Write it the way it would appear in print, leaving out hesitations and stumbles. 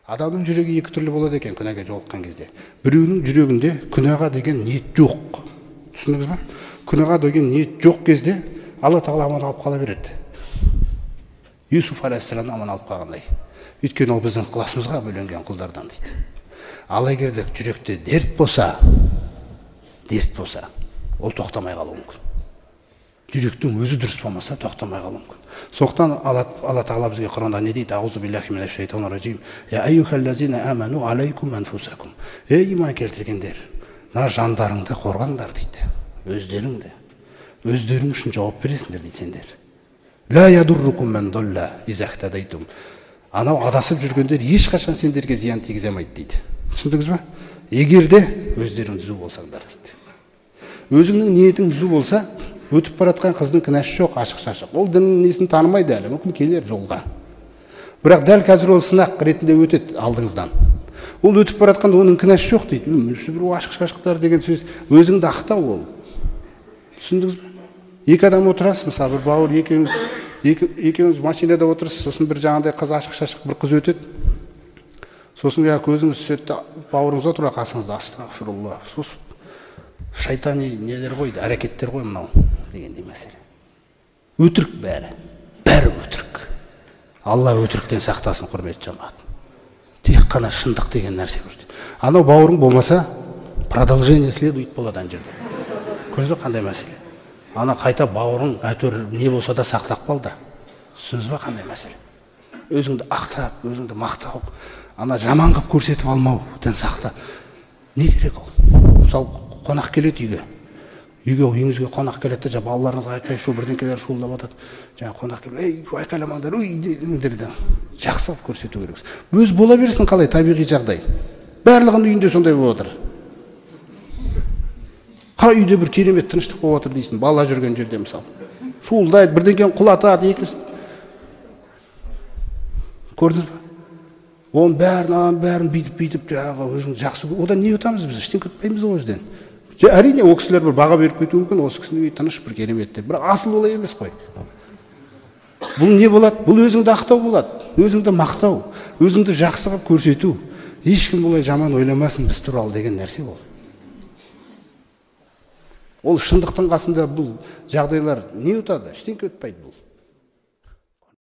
Адамның жүрегі екі түрлі болады екен күнәге жолыққан кезде. Біреуінің жүрегінде күнәға деген ниет жоқ. Түсіндіңіз ба? Күнәға деген ниет жоқ кезде Алла Тағала аман алып қала береді. Юсуф алейхиссаламды аман алып қалғандай. Өйткені ол біздің ықыласымызға бөленген құлдардан дейді. Ал егер де жүректе дерт болса, ол тоқтамай қалуы мүмкін. Жүректің өзі дұрыс болмаса тоқтамай қалуы мүмкін. Сондықтан Алла Тағала бізге Құранда не дейді? Аузу биллахи минаш шайтанир ражим. Я айюхаллазина аману алейкум анфусакум. Ей иман келтіргендер, мына жандарыңды қорғаңдар дейді. Өздерің үшін жауап бересіңдер дейді сендер. Ла ядуррукум ман долла иза ихтадайтум. Анау адасып жүргендер ешқашан сендерге зиян тигізе алмайды дейді. Түсіндіңіз ба? Егер де өздерің түзу болсаңдар дейді. Өзіңнің ниетің түзу болса, өтіп баратқан қыздың кінәсі жоқ, ашық-шашық. Ол діннің несін танымайды әлі, мүмкін келер жолға. Бірақ дәл қазір ол сынақ ретінде өтеді алдыңыздан. Ол өтіп баратқанда оның кінәсі жоқ дейді. Бір ашық-шашықтар деген сөз өзіңді ақтау ол. Түсіндіңіз бе? Екі адам отырасыз, мысалы, бір бауыр екеуіңіз машинада отырсыз, сосын бір жаңағыдай қыз ашық-шашық бір қыз өтеді. Сосын көзіңіз түседі, бауырыңыз отыра қасыңызда, астағфирулла. Сосын шайтани нелер қойды, әрекеттер қой мынау дегендей мәселе. Өтірік бәрі өтірік. Алла өтіріктен сақтасын, құрметті жамағат. Тек қана шындық деген нәрсе көрсетеді. Анау бауырың болмаса, продолжение следует болады ана жерде. Көрдіңіз бе қандай мәселе? Ана қайта бауырың әйтеуір не болса да сақтап қалды. Түсіндіңіз бе қандай мәселе? Өзіңді ақтап, өзіңді мақтау, ана жаман қылып көрсетіп алмаудан сақта. Не керек ол? Мысалы, қонақ келеді үйіңізге қонақ келеді, жаңа балаларыңызға айқай шу бірдеңкелер шуылдап жатады. Жаңа қонақ келіп, ей, айқайламаңдар, өйдерді жақсы қылып көрсету керек. Өз бола берсін қалай табиғи жағдай. Барлығының үйінде сондай болып отыр. Қай үйде бір керемет тыныштық болып отыр дейсің, бала жүрген жерде мысалы. Шуылдайды, бірдеңкені құлатады, екіншісін. Көрдіңіз бе? Оның бәрін бүйтіп жаңағы өзің жақсы. Одан не ұтамыз біз? Ештеңе күтпейміз ол жерден. Әрине, ол кісілер бір баға беріп кетуі мүмкін, осы кісінің үйі тыныш бір керемет деп. Бірақ асыл олай емес қой. Бұл не болады? Бұл өзіңді ақтау болады. Өзіңді мақтау, өзіңді жақсы қылып көрсету. Ешкім олай жаман ойламасын біз туралы деген нәрсе ол. Ол шындықтың қасында бұл жағдайлар не ұтады? Ештеңе өтпейді бұл.